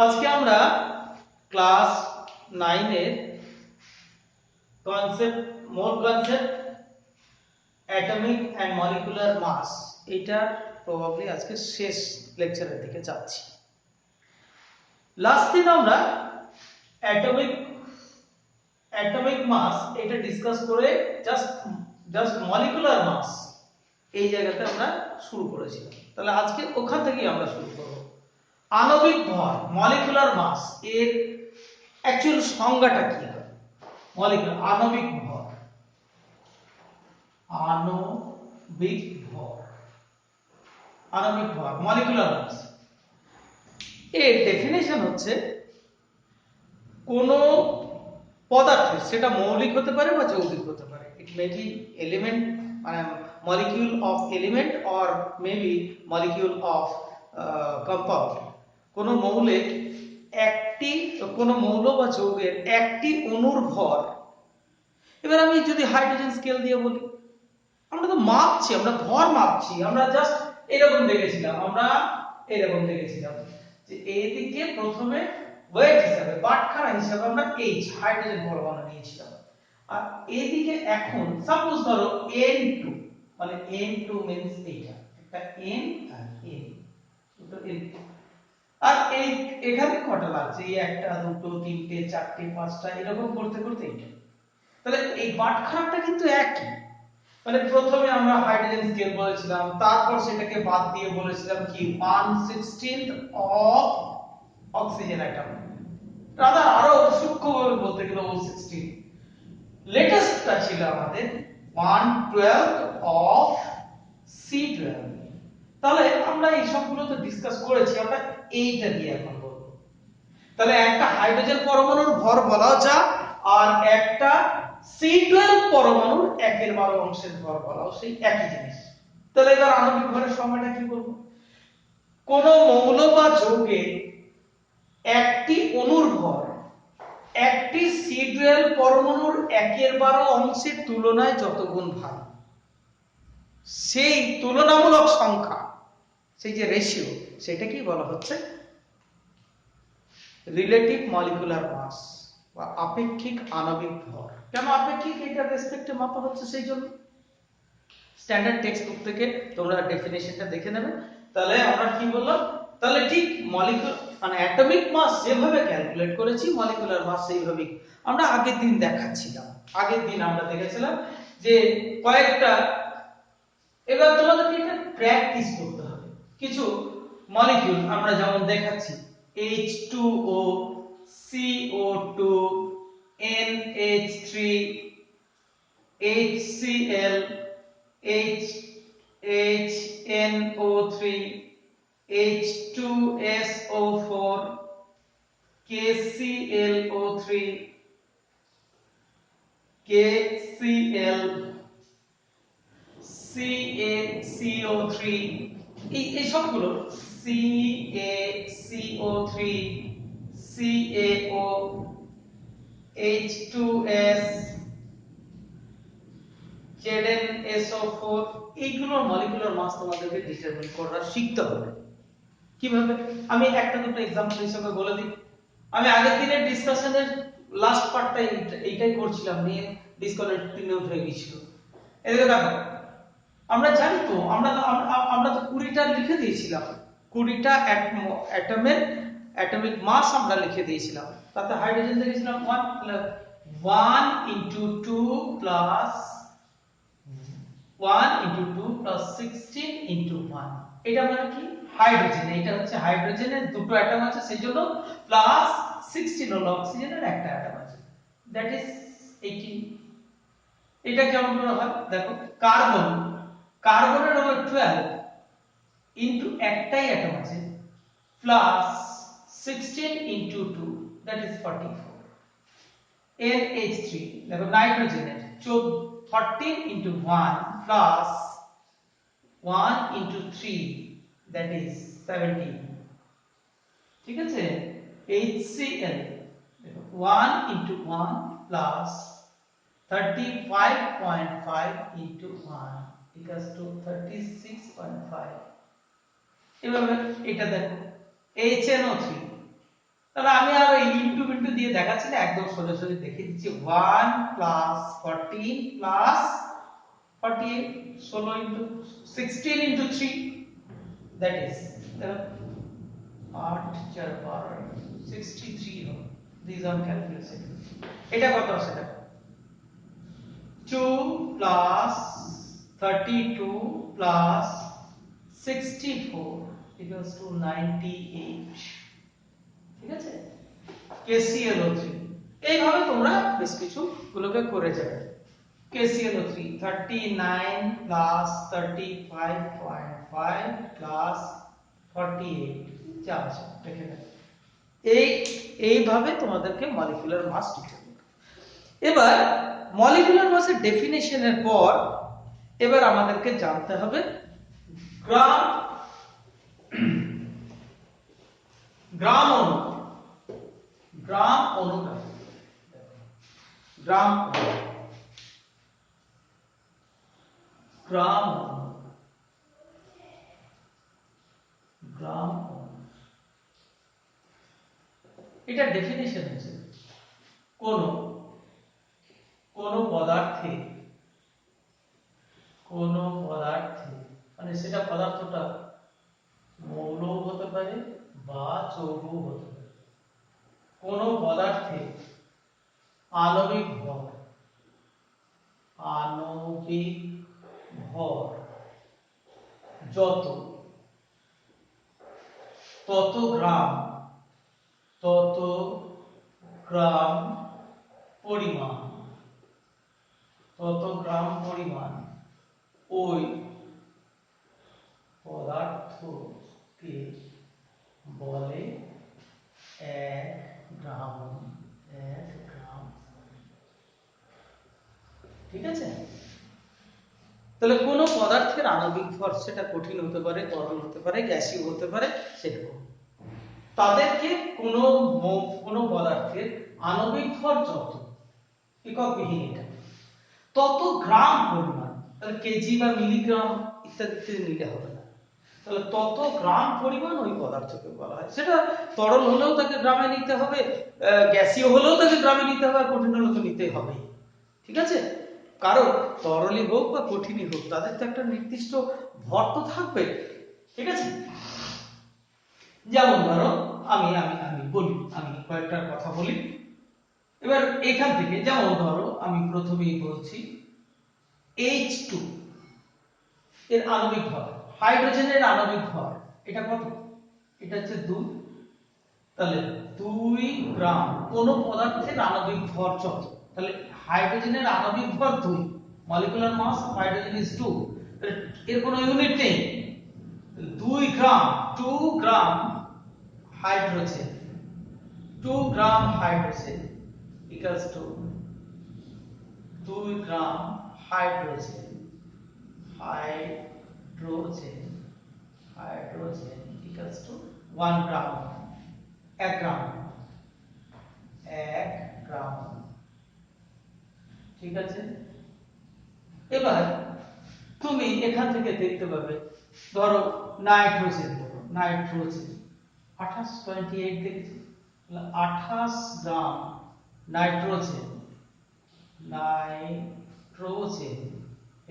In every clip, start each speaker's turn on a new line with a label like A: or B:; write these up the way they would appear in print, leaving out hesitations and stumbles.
A: আজকে আমরা ক্লাস 9 এর মূল concept atomic and molecular mass এটা প্রবাবলি আজকে শেষ লেকচারের দিকে যাচ্ছি। লাস্ট দিন আমরা অ্যাটমিক মাস এটা ডিসকাস করে জাস্ট মলিকুলার মাস এই জায়গাতে আমরা শুরু করেছিলাম। তাহলে আজকে ওখান থেকেই আমরা শুরু করব। আণবিক ভর মলিকুলার মাস এর অ্যাকচুয়াল সংজ্ঞাটা কি হয়? মলিকুলার আণবিক ভর মলিকুলার মাস এর ডেফিনেশন হচ্ছে কোন পদার্থের, সেটা মৌলিক হতে পারে বা যৌগিক হতে পারে, it may be element molecule of element or maybe molecule of compound, কোন মৌলের কোন মৌল বা যৌগের একটি অণুর ভর। এবার আমি যদি হাইড্রোজেন স্কেল দিয়ে বলি, আমরা তো মাপছি, আমরা ভর মাপছি, আমরা জাস্ট এরকম দেখেছিলাম যে এইদিকে প্রথমে ওয়েট হিসাবে বাটখারা হিসাবে আমরা এইচ হাইড্রোজেন পরমাণু নিয়েছিলাম, আর এইদিকে এখন সাপোজ ধরো N2, মানে N2 মিন্স এইটা একটা N আর N, দুটো N, আর এই এখানে কটা লাগছে? এই একটা দুটো তিনটে চারটে পাঁচটা এরকম করতে করতে এইটা। তাহলে এই বাটখারাটা কিন্তু একই, মানে প্রথমে আমরা হাইড্রোজেন স্কেল বলেছিলাম, তারপর সেটাকে বাদ দিয়ে বলেছিলাম কি 1/16 অফ অক্সিজেন অ্যাটম, রাদার আরো সূক্ষ্মভাবে বলতে গেলে 16। লেটেস্টটা ছিল আমাদের 1/12 অফ C12। তাহলে আমরা এই সবগুলো তো ডিসকাস করেছি, আমরা এইটা দিয়ে এখন বলবো। তাহলে একটা হাইড্রোজেন পরমাণুর ভর বলা যায়, আর একটা C12 পরমাণুর 1/12 অংশের ভর বলাও সেই একই জিনিস। তাহলে এবার আণবিক ভরের সংজ্ঞাটা কি বলবো? কোন মৌল বা যৌগের একটি অণুর ভর একটি C12 পরমাণুর 1/12 অংশের তুলনায় যত গুণ ভারী, সেই তুলনামূলক সংখ্যা, সেই যে রেশিও, সেটাকেই বলা হচ্ছে রিলেটিভ মলিকুলার মাস বা আপেক্ষিক আণবিক ভর। কেন আপেক্ষিক? এটা রেসপেক্টে মাপা হচ্ছে, সেই জন্য স্ট্যান্ডার্ড টেক্সট বুক থেকে তোমরা ডেফিনেশনটা দেখে নেবে। তাহলে আমরা কি বললাম? তাহলে ঠিক মলিকুলার মানে অ্যাটমিক মাস যেভাবে ক্যালকুলেট করেছি, মলিকুলার মাস সেইভাবেই আমরা আগের দিন দেখাচ্ছিলাম। আগের দিন আমরা দেখেছিলাম যে কয়েকটা, এবার তোমাদেরকে এটা প্র্যাকটিস করতে হবে। কিছু মলিকিউল আমরা যেমন দেখাচ্ছি H2O, CO2, NH3, HCl, HNO3, H2SO4, KClO3, KCl, CaCO3, এই সবগুলো CaCO3, CaO, H2S, ZnSO4, এইগুলোর মলিকুলার মাস তোমাদেরকে ডিটারমিন করা শিখতে হবে। কিভাবে? আমি একটা দুটো एग्जांपल হিসেবে বলে দিই। আমি আগের দিনের ডিসকাশনের লাস্ট পার্টটা এইটাই করছিলাম, নিয়ে ডিসকানেক্ট হয়ে গিয়েছিল। এদিকে দেখো, আমরা জানি তো, আমরা তো 20টা লিখে দিয়েছিলাম, 20টা অ্যাটমের অ্যাটমিক মাস আমরা লিখে দিয়েছিলাম। তাতে হাইড্রোজেন দেখেছিলাম 1, তাহলে 1 * 2 + 1 * 2 + 16 * 1, এটা মানে কি? হাইড্রোজেন। এটা হচ্ছে হাইড্রোজেনের দুটো অ্যাটম আছে, সেজন্য প্লাস 16 হলো অক্সিজেনের একটা অ্যাটম আছে, দ্যাট ইজ 18। এটা কেমন করে হয় দেখো, কার্বনের হলো 12 ইনটু একটাই অ্যাটম আছে প্লাস 16 * 2, দ্যাট ইজ 44। NH3 দেখো, নাইট্রোজেনের 14 * 1 প্লাস 1 * 3, দ্যাট ইজ 17। ঠিক আছে? HCl দেখো, 1 * 1 প্লাস 35.5 * 1 equals to 36.5। এভাবে এটা দেখো, HNO3 তাহলে আমি আর ইনটু ইনটু দিয়ে দেখাচ্ছি না, একদম সোজাসুজি দেখিয়ে দিচ্ছি। 1 plus 14 plus 48, 16 into 16 into 3, that is 8 4 12 63 হবে। This are calculation. এটা কত আছে দেখো, 2 প্লাস 32 প্লাস 64 equals to 98, ঠিক আছে। KClO3 এইভাবে তোমরা বেশ কিছু গুলোকে করে যাবে। KClO3 39 প্লাস 35.5 প্লাস 48 যা আছে দেখে নাও। এইভাবে তোমাদেরকে মলিকিউলার মাস দিতে হবে। এবার মলিকিউলার মাসের ডেফিনেশনের পর এবার আমাদেরকে জানতে হবে গ্রাম গ্রাম অণু, গ্রাম অণু, গ্রাম গ্রাম গ্রাম এটা ডেফিনেশন হচ্ছে কোন পদার্থে মানে সেটা পদার্থটা মৌল হতে পারে বা যৌগ হতে পারে, কোন পদার্থে আণবিক ভর যত তত গ্রাম পরিমাণ ওই পদার্থকে বলে 1 গ্রাম। ঠিক আছে। তাহলে কোন পদার্থের আণবিক ভর, সেটা কঠিন হতে পারে, তরল হতে পারে, গ্যাসীয় হতে পারে, সেরকম তাদেরকে কোন পদার্থের আণবিক ভর যত একক বিহীন এটা তত গ্রাম পরিমাণ, তাহলে কেজি বা মিলিগ্রাম ইত্যাদিতে নিলে হবে না, তাহলে তত গ্রাম পরিমাণ ওই পদার্থকে বলা হয়। সেটা তরল হলেও তাকে গ্রামে নিতে হবে, গ্যাসীয় হলেও তাকে গ্রামে নিতে হবে, আর কঠিন হলেও তো নিতেই হবে। ঠিক আছে, কারণ তরলই হোক বা কঠিনই হোক তাদের তো একটা নির্দিষ্ট ভর তো থাকবে। ঠিক আছে, যেমন ধরো আমি বলি, আমি কয়েকটা কথা বলি। এবার এখান থেকে যেমন ধরো আমি প্রথমেই বলছি H2 এর আণবিক ভর, হাইড্রোজেনের আণবিক ভর এটা কত, এটা হচ্ছে 2, তাহলে 2 গ্রাম। কোন পদার্থের আণবিক ভর যত, তাহলে হাইড্রোজেনের আণবিক ভর 2, molecular mass of hydrogen is 2, এর কোনো ইউনিট নেই, 2 gram, 2 gram hydrogen, 2 gram hydrogen equals to 2 gram hydrogen equals to 1 gram, 1 gram, 1 gram. ঠিক আছে, এবার তুমি এখান থেকে দেখতে পাবে, ধরো নাইট্রোজেন, 28 দেখেছি, 28 গ্রাম নাইট্রোজেন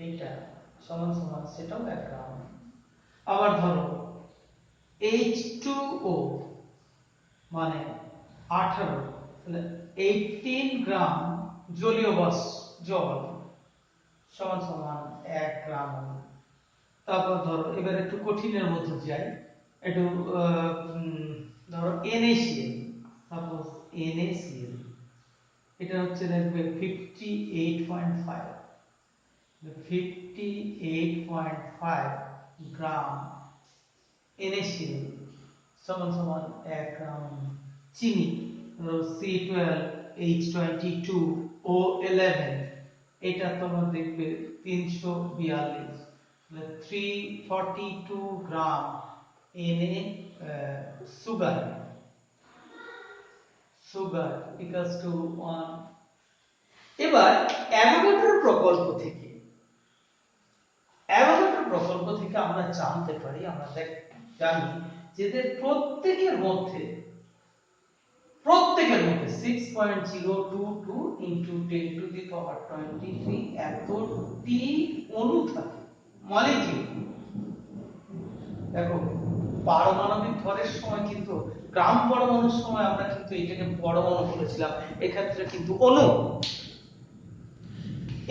A: এইটা সমান সমান সেটাও 1 গ্রাম। আবার ধরো H2O মানে 18, তাহলে 18 গ্রাম জলীয় জল সমান সমান 1 গ্রাম। তারপর ধরো এবার একটু কঠিনের মধ্যে যাই, একটু ধরো NaCl, সাপোজ NaCl, এটা হচ্ছে দেখবে 58.5 গ্রাম NaCl সমান সমান 1 গ্রাম। চিনি ধরো C12H22O11, এটা তোমার দেখবে 342, 342 গ্রাম সুগার equals to 1। এবার অ্যাভোগাড্রোর প্রকল্প থেকে আমরা জানতে পারি, আমরা জানি যে প্রত্যেকের মধ্যে প্রত্যেকের মধ্যে 6.022 ইনটু 10 টু দি পাওয়ার 23 এতটি অণু থাকে মলিকিউল। দেখো পারমাণবিক ভরের সময় কিন্তু গ্রাম পরমাণুর সময় আমরা কিন্তু এটাকে পরমাণু বলেছিলাম, এক্ষেত্রে কিন্তু অণু।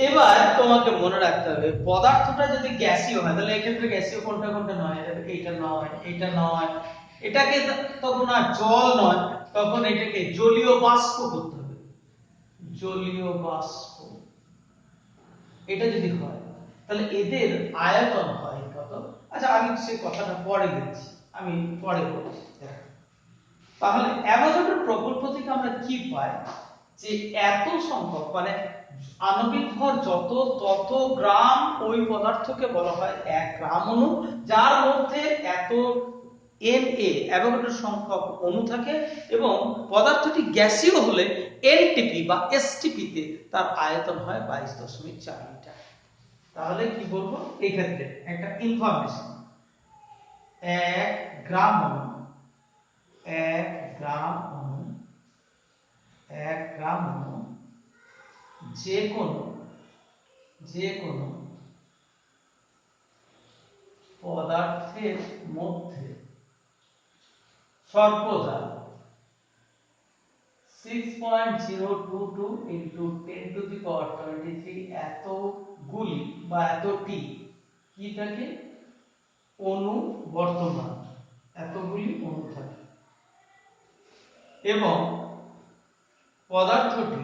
A: এবার তোমাকে মনে রাখতে হবে পদার্থটা যদি গ্যাসীয় হয় তাহলে এক্ষেত্রে গ্যাসীয় কোনটা কোনটা নয়, এইটা নয়, এইটা নয়, এটাকে তখন আর জল নয়, তখন এটাকে জলীয় বাষ্প করতে হবে, জলীয় বাষ্প। এটা যদি হয় তাহলে এদের আয়তন হয় কত? আচ্ছা আমি সে কথাটা পরে দিচ্ছি, আমি পরে বলছি। তাহলে অ্যাভোগাড্রোর প্রকল্প থেকে আমরা কি পাই যে এত সংখ্যক মানে আণবিক ভর যত তত গ্রাম ওই পদার্থকে বলা হয় 1 গ্রাম অণু, যার মধ্যে এত Na অ্যাভোগাড্রোর সংখ্যক অণু থাকে এবং পদার্থটি গ্যাসীয় হলে এনটিপি বা এসটিপি তে তার আয়তন হয় 22.4 লিটার। তাহলে কি বলবো এই ক্ষেত্রে একটা ইনফরমেশন, 1 গ্রাম অণু, 1 গ্রাম অণু, 1 গ্রাম অণু যে কোনো পদার্থের মধ্যে সর্বদা 6.022 ইনটু 10 টু দি পাওয়ার 23 এতগুলি বা এতটি কি থাকে অণু বর্তমান, এতগুলি অণু থাকে এবং পদার্থটি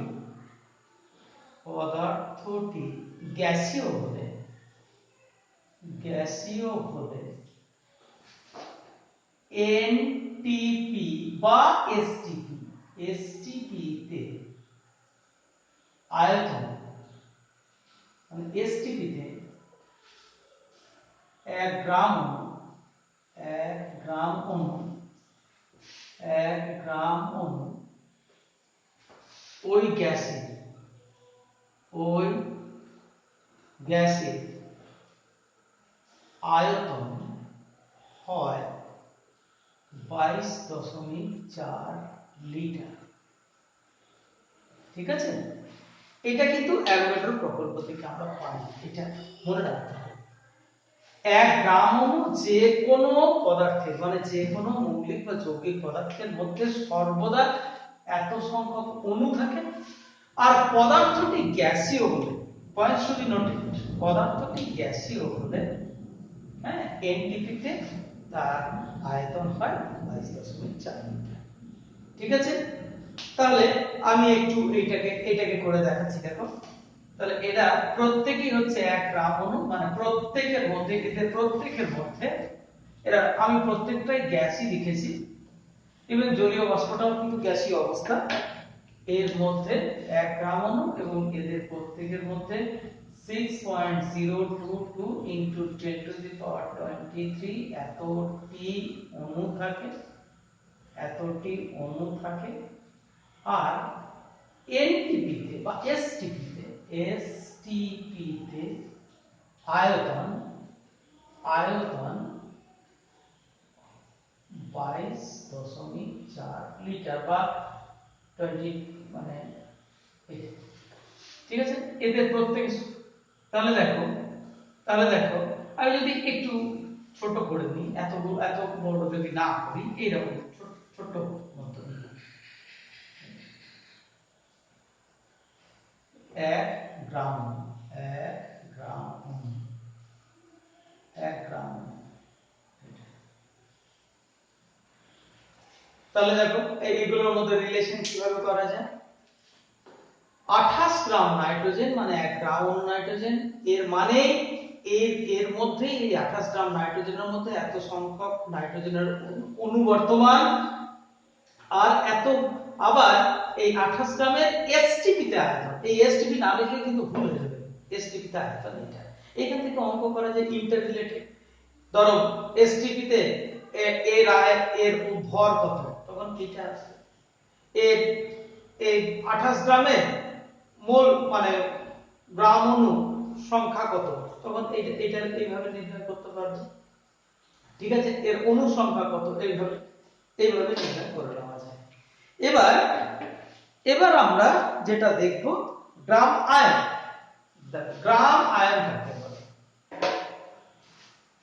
A: গ্যাসীয় হলে এনটিপি বা এসটিপি তে আয়তন মানে এসটিপি তে 1 গ্রাম অণু, 1 গ্রাম অণু, 1 গ্রাম অণু ওই গ্যাসের আয়তন হয় 22.4 লিটার। ঠিক আছে, এটা কিন্তু অ্যাভোগাড্রোর প্রকল্প থেকে আমরা পাই, এটা মনে রাখতে হবে। 1 গ্রাম অণু যে কোনো পদার্থের মানে যে কোনো মৌলিক বা যৌগিক পদার্থের মধ্যে সর্বদা এত সংখ্যক অণু থাকে, আর পদার্থটি গ্যাসীয় হলে, পয়েন্ট শুড বি নোটেড, পদার্থটি গ্যাসীয় হলে হ্যাঁ এনটিপি তে তার আয়তন হয় 22.4 লিটার। ঠিক আছে, তাহলে আমি একটু এটাকে করে দেখাচ্ছি। দেখো তাহলে এরা প্রত্যেকই হচ্ছে 1 গ্রাম অণু, মানে প্রত্যেকের মধ্যে এরা আমি প্রত্যেকটাই গ্যাসই লিখেছি, ইভেন জলীয় বাষ্পটাও কিন্তু গ্যাসীয় অবস্থা। এর মধ্যে 1 গ্রাম অণু এবং এদের প্রত্যেকের মধ্যে 6.022 ইনটু 10 টু দি পাওয়ার 23 এতটি অণু থাকে আর এনটিপি তে বা এসটিপি তে আয়তন 22.4 লিটার বা 20 মানে ঠিক আছে এদের প্রত্যেক। তাহলে দেখো আমি যদি একটু ছোট করে দিই, এত বড় যদি না করি, এইরকম ছোট মতো 1 গ্রাম 1 গ্রাম। তাহলে দেখো এইগুলোর মধ্যে রিলেশন কিভাবে করা যায়। 28 গ্রাম নাইট্রোজেন মানে 1 গ্রাম অণু নাইট্রোজেন, এর মানে এর মধ্যে এই 28 গ্রাম নাইট্রোজেনের মধ্যে এত সংখ্যক নাইট্রোজেনের অণু বর্তমান, আর এত আবার এই 28 গ্রামের এসটিপি তে আয়তন, এই এসটিপি না লিখলে কিন্তু ভুল হয়ে যাবে, এসটিপি তে আয়তন এটা। এখান থেকে অঙ্ক করা যায় ইন্টার রিলেটেড। ধরো এসটিপি তে এর ভর কত, তখন এটা আছে এর এই 28 গ্রামের মোল মানে গ্রাম অণু সংখ্যা কত, তখন এটা এইভাবে নির্ণয় করতে পারবে। ঠিক আছে, এর অণু সংখ্যা কত এইভাবে নির্ণয় করে নেওয়া যায়। এবার এবার আমরা যেটা দেখব গ্রাম আয়ন। গ্রাম আয়ন কাকে বলে?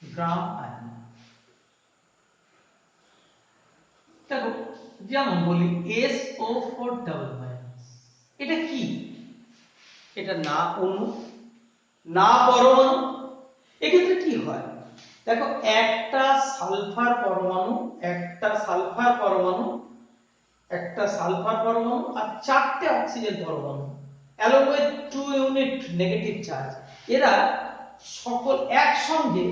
A: গ্রাম আয়ন দেখো, যেমন বলি SO4 ডাবল মাইনাস, এটা কি? এটা না অণু না পরমাণু। এক্ষেত্রে কি হয় দেখো, একটা সালফার পরমাণু আর 4টে অক্সিজেন পরমাণু along with 2 unit negative charge, এরা সকল একসঙ্গে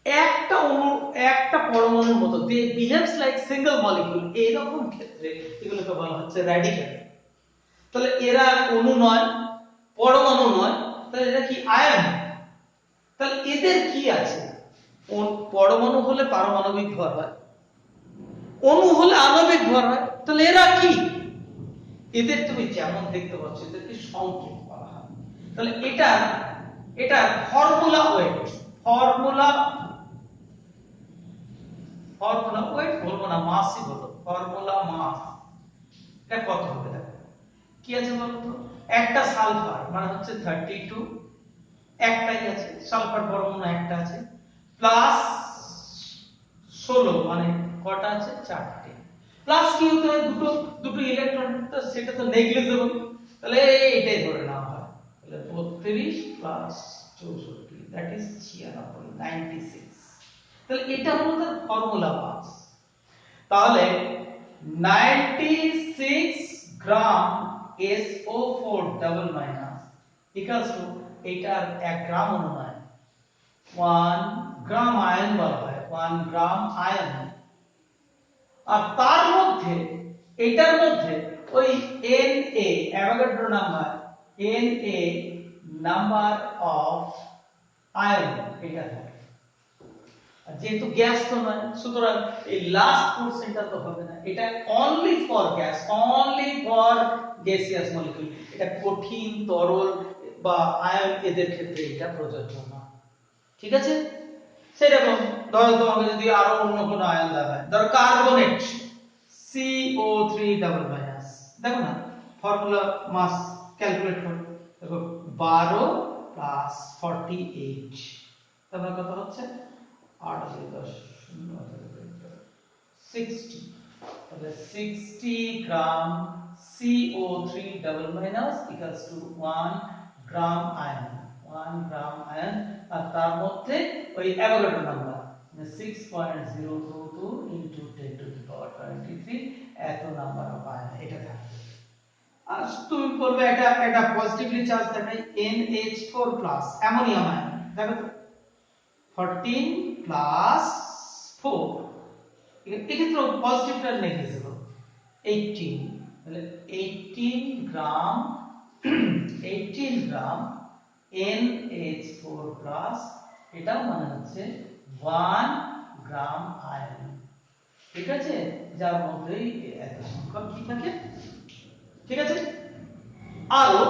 A: একটা অণু একটা পরমাণুর মতো দে বিহেভস লাইক সিঙ্গেল মলিকিউল, এইরকম ক্ষেত্রে এগুলোকে বলা হচ্ছে র্যাডিক্যাল। তাহলে এরা অণু নয়, পরমাণু নয়, তাহলে এরা কি? আয়ন। তাহলে এদের কি আছে? পরমাণু হলে পারমাণবিক ভর হয়, অণু হলে আণবিক ভর হয়। তাহলে এরা কি? এদের তুমি যেমন দেখতে পাচ্ছ এদেরকে সংকেত বলা হয়। তাহলে এটা ফর্মুলা ওয়েট, ফর্মুলা ওয়েট বলবো না, মাসই বলবো, ফর্মুলা মাস। এটা কত হবে দেখো, কি আছে বলতো? একটা সালফার মানে হচ্ছে 32, একটাই আছে সালফার পরমাণু, একটা আছে, প্লাস 16 মানে কটা আছে? 4টে। প্লাস কি হতে হয়? দুটো দুটো ইলেকট্রন, তো সেটা তো নেগলিজেবল, তাহলে এটাই ধরে নেওয়া হয়। তাহলে 32 প্লাস 64, দ্যাট ইজ 96। তাহলে এটা হলো তার ফর্মুলা মাস। তাহলে 96 গ্রাম SO4 double minus equals two, এটার 1 গ্রাম অণু নয়, 1 গ্রাম আয়ন বলা হয়, 1 গ্রাম আয়ন। আর তার মধ্যে এটার মধ্যে ওই Na Avogadro number, Na number of ion এটা থাকে। আর যেহেতু গ্যাস তো নয়, সুতরাং এই লাস্ট পোরশনটা তো হবে না, এটা only for gas, only for gaseous molecule. এটা কঠিন তরল বা আয়ন এদের ক্ষেত্রে এটা প্রযোজ্য না। ঠিক আছে? সেরকম ধরো তোমাকে যদি আরো অন্য কোনো আয়ন দেওয়া হয়, ধরো কার্বনেট CO3 ডাবল মাইনাস, দেখো না ফর্মুলা মাস ক্যালকুলেট করো, দেখো 12 প্লাস 48, তাহলে কত হচ্ছে? 8 10 60, তাহলে 60 gram CO3 double minus equals to 1 gram ion, 1 gram ion. আর তার মধ্যে ওই Avogadro number 6.022 into 10 to the power 23 এত নাম্বার অফ আয়ন এটা থাকবে। আর তুমি বলবে এটা পজিটিভলি চার্জ দেখাই, NH4 প্লাস অ্যামোনিয়াম আয়ন, দেখো তো 14 প্লাস 4, এক্ষেত্রে পজিটিভটা নেগলিজেবল, 18, তাহলে 18 গ্রাম 18 গ্রাম NH4 প্লাস, এটাও মানে হচ্ছে 1 গ্রাম আয়ন। ঠিক আছে? যার মধ্যে এত সংখ্যক কি থাকে। ঠিক আছে? আরো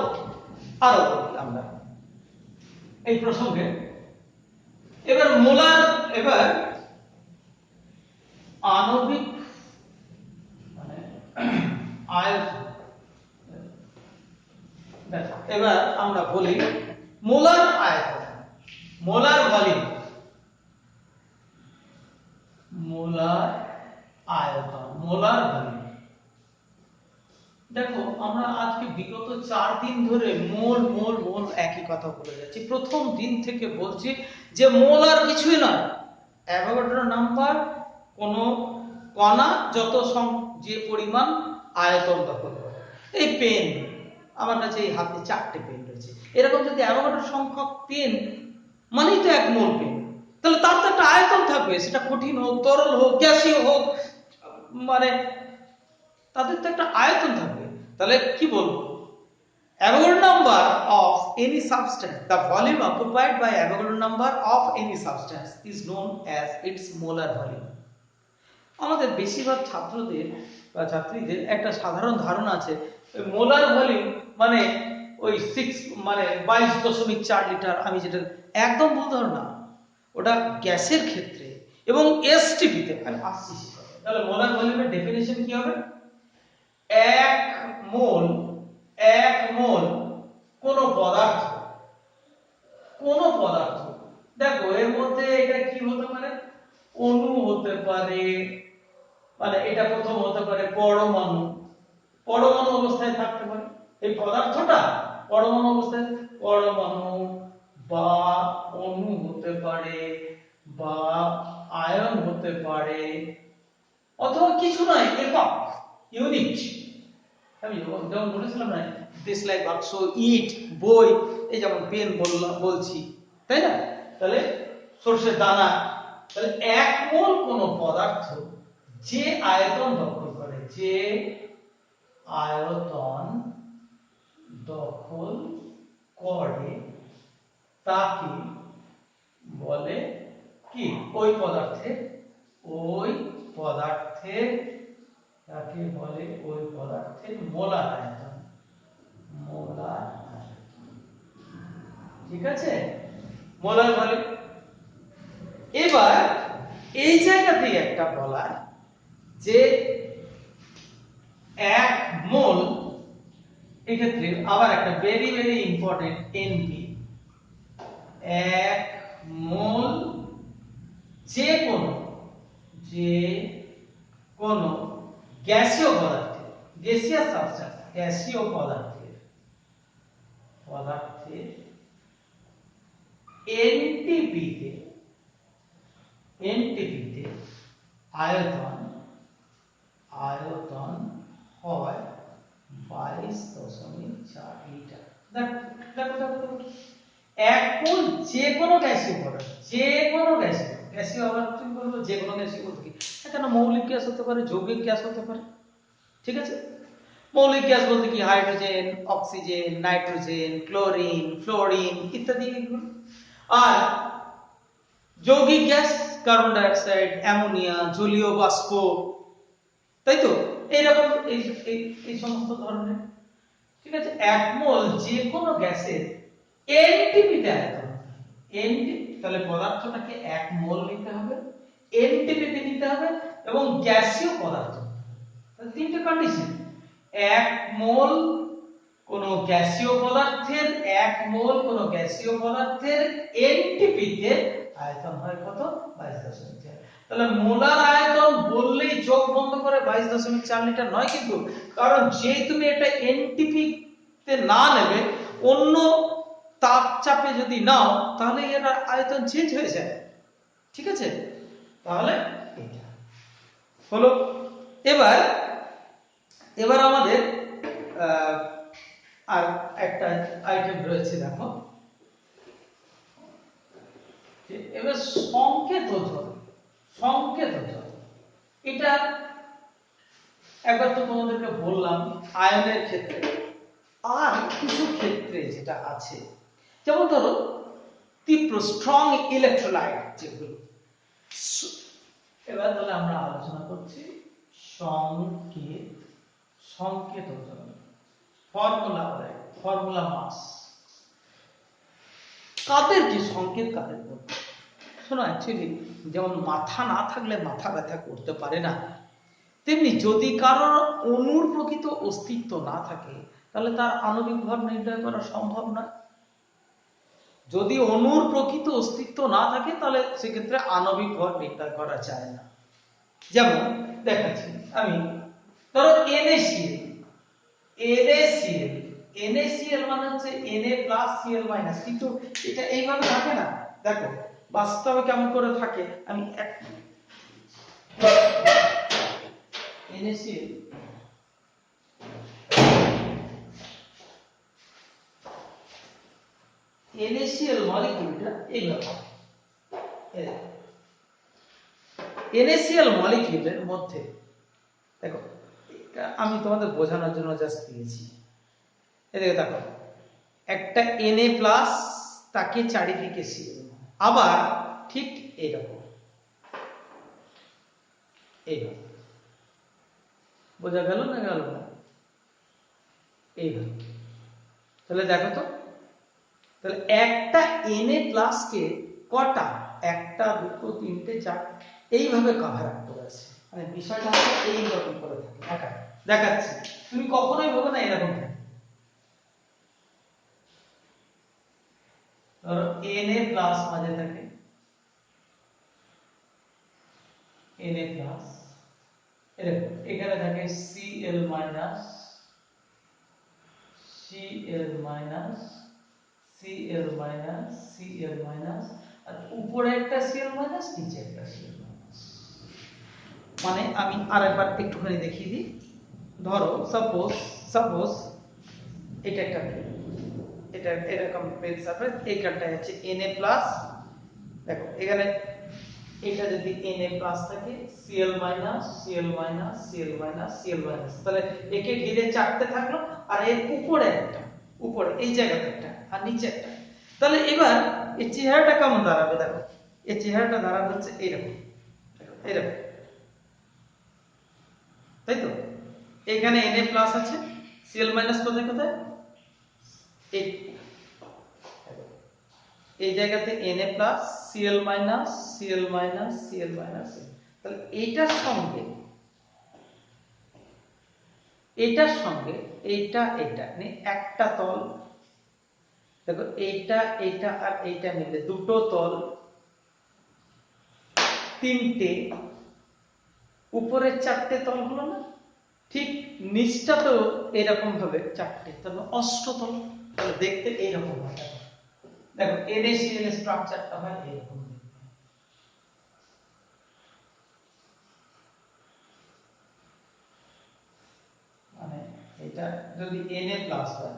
A: আরো আমরা এই প্রসঙ্গে এবার মোলার, এবার আণবিক মানে আয়তন। দেখো এবার আমরা বলি মোলার আয়তন, মোলার ভলিউম, মোলার আয়তন, মোলার ভলিউম। দেখো আমরা আজকে বিগত 4 দিন ধরে মোল মোল মোল একই কথা বলে যাচ্ছি। প্রথম দিন থেকে বলছি যে মোল আর কিছুই নয়, অ্যাভোগাড্রো নাম্বার কোন কণা যত যে পরিমাণ আয়তন দখল করে। এই পেন আমার কাছে এই হাতে 4টে পেন রয়েছে, এরকম যদি অ্যাভোগাড্রো সংখ্যক পেন মানেই তো 1 মোল পেন, তাহলে তার তো একটা আয়তন থাকবে, সেটা কঠিন হোক, তরল হোক, গ্যাসীয় হোক, মানে তাদের তো একটা আয়তন থাকবে। তাহলে কি বলবো? Avogadro number of any substance, the volume occupied by Avogadro number of any substance is known as its molar volume. আমাদের বেশিরভাগ ছাত্রদের বা ছাত্রীদের একটা সাধারণ ধারণা আছে মোলার ভলিউম মানে ওই 6 মানে 22.4 লিটার, আমি যেটা একদম ভুল ধারণা, ওটা গ্যাসের ক্ষেত্রে এবং এসটিপিতে আমি আসছি। তাহলে মোলার ভলিউমের ডেফিনিশন কি হবে? 1 মোল কোন পদার্থ দেখো এর মধ্যে এটা কি হতে পারে, অণু হতে পারে, মানে এটা প্রথম হতে পারে পরমাণু অবস্থায় থাকতে পারে এই পদার্থটা, পরমাণু বা অণু হতে পারে বা আয়ন হতে পারে, অথবা কিছু নয়, একক, ইউনিট। আমি যেমন বলেছিলাম না, দিস লাইক বাক্স, ইট, বই, এই যেমন পেন বলছি, তাই না? তাহলে সরষের দানা, তাহলে এক মোল কোন পদার্থ যে আয়তন দখল করে, তাকে বলে কি, ওই পদার্থের মোলার আয়তন। ঠিক আছে, মোলার বলে। এবার এই জায়গাতেই একটা বলার যে এক মোল, এক্ষেত্রে আবার একটা ভেরি ভেরি ইম্পর্টেন্ট এনপি, এক মোল যে কোনো গ্যাসীয় পদার্থের, গ্যাসীয় পদার্থের এনটিপিতে আয়তন হয় 22.4 লিটার। দেখো এক মোল যে কোনো গ্যাসীয় পদার্থ, গ্যাসীয় আবার তুমি বলবো যে কোনো গ্যাসীয় বলতে কি, এখানে মৌলিক গ্যাস হতে পারে, যৌগিক গ্যাস হতে পারে, ঠিক আছে? মৌলিক গ্যাস বলতে কি hydrogen, oxygen, nitrogen, chlorine, fluorine ইত্যাদি এগুলো। আর যৌগিক gas carbon die oxide, ammonia, জলীয় বাষ্প, তাই তো? এইরকম এই সমস্ত ধরনের, ঠিক আছে? এক মোল যে কোনো গ্যাসের এনটিপিতে আয়তন, তাহলে পদার্থটাকে এক মোল নিতে হবে, এনটিপিতে নিতে হবে, এবং গ্যাসীয় পদার্থ। তাহলে তিনটে কন্ডিশন, এক মোল কোন গ্যাসীয় পদার্থের এনটিপিতে আয়তন হয় কত, 22.4। তাহলে মোলার আয়তন বললেই চোখ বন্ধ করে 22.4 লিটার নয় কিন্তু, কারণ যে তুমি এটা এনটিপি তে না নেবে, অন্য তাপচাপে যদি নাও, তাহলে এর আয়তন চেঞ্জ হয়ে যায়, ঠিক আছে? তাহলে এটা হলো। এবার আমাদের আর একটা আইটেম রয়েছে, দেখো এবার সংকেতজন। এটা একবার তো তোমাদেরকে বললাম আয়নের ক্ষেত্রে, আর কিছু ক্ষেত্রে যেটা আছে, যেমন ধরো তীব্র স্ট্রং ইলেকট্রোলাইট যেগুলো। এবার তাহলে আমরা আলোচনা করছি সংকেতজন, ফর্মুলা মাস। কাদের কি সংকেত, কাদের বলতে শোনো, অ্যাকচুয়ালি যেমন মাথা না থাকলে মাথা ব্যথা করতে পারে না, তেমনি যদি কারোর অণুর প্রকৃত অস্তিত্ব না থাকে, তাহলে তার আণবিক ভর নির্ণয় করা সম্ভব নয়। যদি অণুর প্রকৃত অস্তিত্ব না থাকে, তাহলে সেক্ষেত্রে আণবিক ভর নির্ণয় করা যায় না। যেমন দেখাচ্ছি আমি, ধরো NaCl মানে হচ্ছে Na+Cl-, কিন্তু এটা এইভাবে থাকে না। দেখো বাস্তবে কেমন করে থাকে, আমি NaCl মলিকিউলটা এইভাবে, NaCl মলিকিউলের মধ্যে দেখো, আমি তোমাদের বোঝানোর জন্য জাস্ট দিয়েছি, এদিকে দেখো একটা Na+, তাকে চারিদিকে Cl, আবার ঠিক এইরকম, এইভাবে। বোঝা গেল না গেল না? এইভাবে। তাহলে দেখো তো, তাহলে একটা Na+ কে কটা, একটা, দুটো, তিনটে, চার, এইভাবে কভার আপ করে আছে। মানে বিষয়টা হচ্ছে এই রকম করে থাকে একা দেখাচ্ছি তুমি কখনোই ভাবো না এরকম থাকে ধরো Na প্লাস মাঝে থাকে Na প্লাস এরকম এখানে থাকে Cl minus Cl minus Cl minus Cl minus আর উপরে একটা Cl মাইনাস নিচে একটা Cl মাইনাস মানে আমি আরেকবার একটুখানি দেখিয়ে দিই ধরো সাপোজ এটা একটা এটা এরকম প্লেন সারফেস এইখানটা আছে Na প্লাস দেখো এখানে এটা যদি Na প্লাস থাকে Cl minus Cl minus Cl minus Cl minus তাহলে একে ঘিরে চারটে থাকলো আর এর উপরে একটা উপরে এই জায়গাতে একটা আর নিচে একটা তাহলে এবার এই চেহারাটা কেমন দাঁড়াবে দেখো এই চেহারাটা দাঁড়াবে হচ্ছে এরকম এরকম তাই তো এখানে Na প্লাস আছে Cl মাইনাস কোথায় কোথায় এই জায়গাতে Na plus Cl minus Cl minus Cl minus তাহলে এইটার সঙ্গে এইটা মানে একটা তল দেখো এইটা আর এইটা মিলে দুটো তল তিনটে উপরের চারটে তল হলো না ঠিক নিচটা তো এরকম ভাবে চারটে তাহলে অষ্টতল তাহলে দেখতে এইরকম হয় দেখো NaCl স্ট্রাকচারটা হয় এরকম মানে এটা যদি Na প্লাস হয়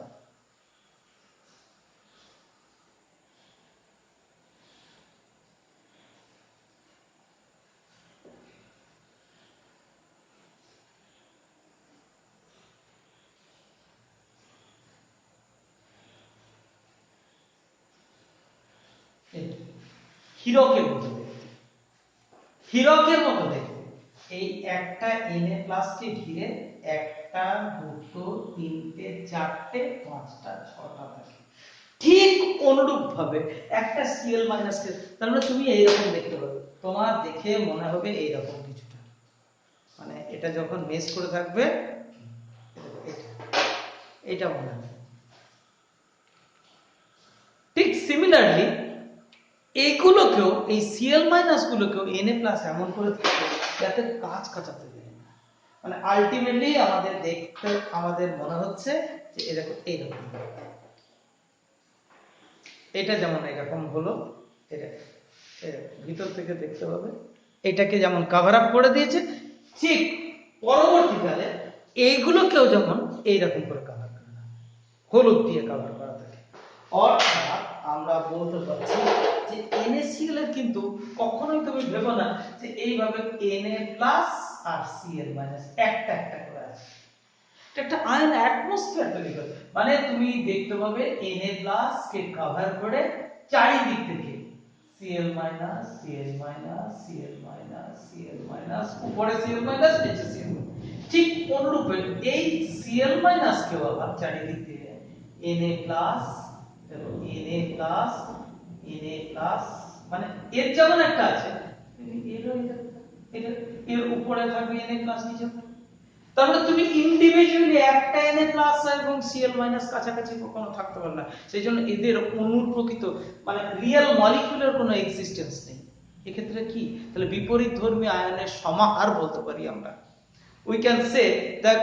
A: হীরকের মতো দেখতে হীরকের মতো দেখতে এই একটা Na প্লাস কে ঘিরে একটা দুটো তিনটে চারটে পাঁচটা ছটা থাকে ঠিক অনুরূপ ভাবে একটা Cl মাইনাস কে তার মানে তুমি এইরকম দেখতে পাবে তোমার দেখে মনে হবে এইরকম কিছুটা মানে এটা যখন মেশ করে থাকবে এটা মনে হবে ঠিক সিমিলারলি এইগুলোকেও এই Cl মাইনাস গুলোকেও Na প্লাস এমন করে থাকে যাতে কাজ কাটাতে দেয় না মানে আলটিমেটলি আমাদের দেখতে আমাদের মনে হচ্ছে যে এরকম এইরকম এটা যেমন এরকম হলো এটা ভিতর থেকে দেখতে পাবে এটাকে যেমন কভার আপ করে দিয়েছে ঠিক পরবর্তীকালে এইগুলোকেও যেমন এইরকম করে কভার করে হলুদ দিয়ে কভার করা থাকে অর্থাৎ আমরা বলতে পারছি যে NaCl এর কিন্তু কখনোই তুমি ভেবো না যে এইভাবে Na প্লাস আর Cl মাইনাস একটা একটা করে আছে এটা একটা আয়ন অ্যাটমসফিয়ার তৈরি করে মানে তুমি দেখতে পাবে Na প্লাস কে কভার করে চারিদিক থেকে Cl minus Cl minus Cl minus Cl minus উপরে Cl মাইনাস নিচে Cl ঠিক অনুরূপে এই Cl মাইনাস কেও আবার চারিদিক থেকে Na প্লাস এবং Na প্লাস Na প্লাস মানে এর যেমন একটা আছে এর উপরে থাকবে Na প্লাস নিচে থাকবে তার মানে তুমি ইন্ডিভিজুয়ালি একটা Na প্লাস এবং Cl মাইনাস কাছাকাছি কখনো থাকতে পারবে না সেইজন্য এদের অণুর প্রকৃত মানে রিয়েল মলিকিউলের কোনো এক্সিস্টেন্স নেই এক্ষেত্রে কি তাহলে বিপরীতধর্মী আয়নের সমাহার বলতে পারি আমরা we can say the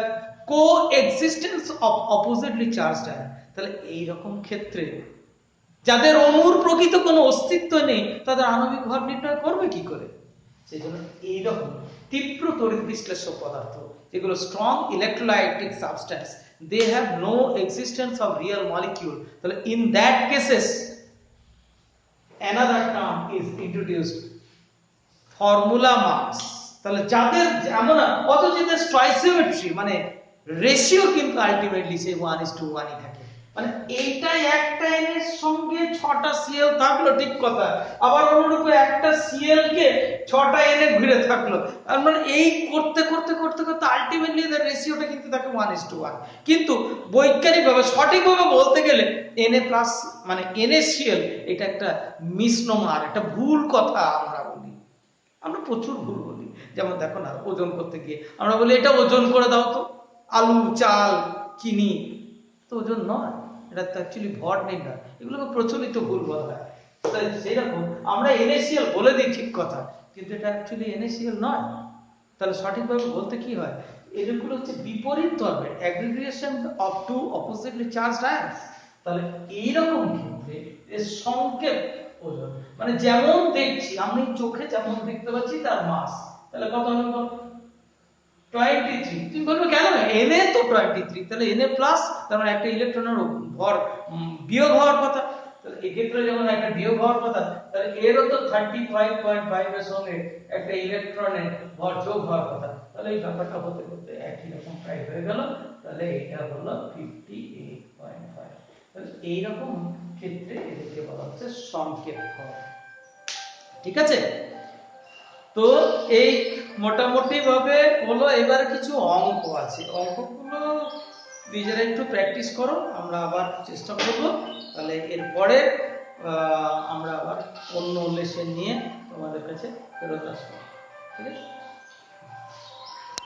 A: coexistence of oppositely charged ion তাহলে এই রকম ক্ষেত্রে যাদের অণুর প্রকৃত কোনো অস্তিত্ব নেই তাদের আণবিক ভর নির্ণয় করবে কি করে সেজন্য এই রকম তীব্র তড়িৎ বিশ্লেষ্য পদার্থ যেগুলো strong electrolytic substance they have no existence of real molecule তাহলে in that cases another term is introduced formula mass তাহলে যাদের এমন অথচ যে স্টয়চিওমেট্রি মানে রেশিও কিন্তু আলটিমেটলি সেই 1:1 ই থাকে মানে এইটাই একটা n এর সঙ্গে 6টা Cl থাকলো ঠিক কথা আবার অনুরূপে একটা Cl কে 6টা n এ ঘিরে থাকলো আর মানে এই করতে করতে করতে করতে আলটিমেটলি এর রেশিওটা কিন্তু থাকে 1:1 কিন্তু বৈজ্ঞানিকভাবে সঠিকভাবে বলতে গেলে Na+ মানে NaCl এটা একটা মিসনোমার একটা ভুল কথা আমরা বলি আমরা প্রচুর ভুল বলি। যেমন দেখো না, ওজন করতে গিয়ে আমরা বলি এটা ওজন করে দাও তো, আলু, চাল, চিনি তো ওজন নয়, এটা তো অ্যাকচুয়ালি ভর নির্ণয়। এগুলোকে প্রচলিত ভুল বলা হয়। তাই সেইরকম আমরা NaCl বলে দিই ঠিক কথা, কিন্তু এটা অ্যাকচুয়ালি NaCl নয়। তাহলে সঠিকভাবে বলতে কি হয়, এগুলো হচ্ছে বিপরীত ধর্মের aggregation of two oppositely charged ions. তাহলে এইরকম ক্ষেত্রে এর সংকেত ওজন, মানে যেমন দেখছি আমি চোখে যেমন দেখতে পাচ্ছি তার মাস, তাহলে কত হবে বল? 23। তুমি বলবে কেন, Na তো 23, তাহলে Na প্লাস, তার মানে একটা ইলেকট্রনের ভর বিয়োগ হওয়ার কথা। তাহলে এক্ষেত্রে যখন একটা বিয়োগ হওয়ার কথা, তাহলে এরও তো 35.5 এর সঙ্গে একটা ইলেকট্রনের ভর যোগ হওয়ার কথা। তাহলে এই ব্যাপারটা হতে হতে একই রকম প্রায় হয়ে গেল। তাহলে এটা হলো 58.5। তাহলে এইরকম ক্ষেত্রে এদেরকে বলা হচ্ছে সংকেত ভর। ঠিক আছে? তো এই মোটামুটি ভাবে হলো। এবারে কিছু অঙ্ক আছে, অঙ্কগুলো নিজেরা একটু প্র্যাকটিস করো, আমরা আবার চেষ্টা করব। তাহলে এরপরে আমরা আবার অন্য লেসন নিয়ে তোমাদের কাছে ফেরত আসবো। ঠিক আছে?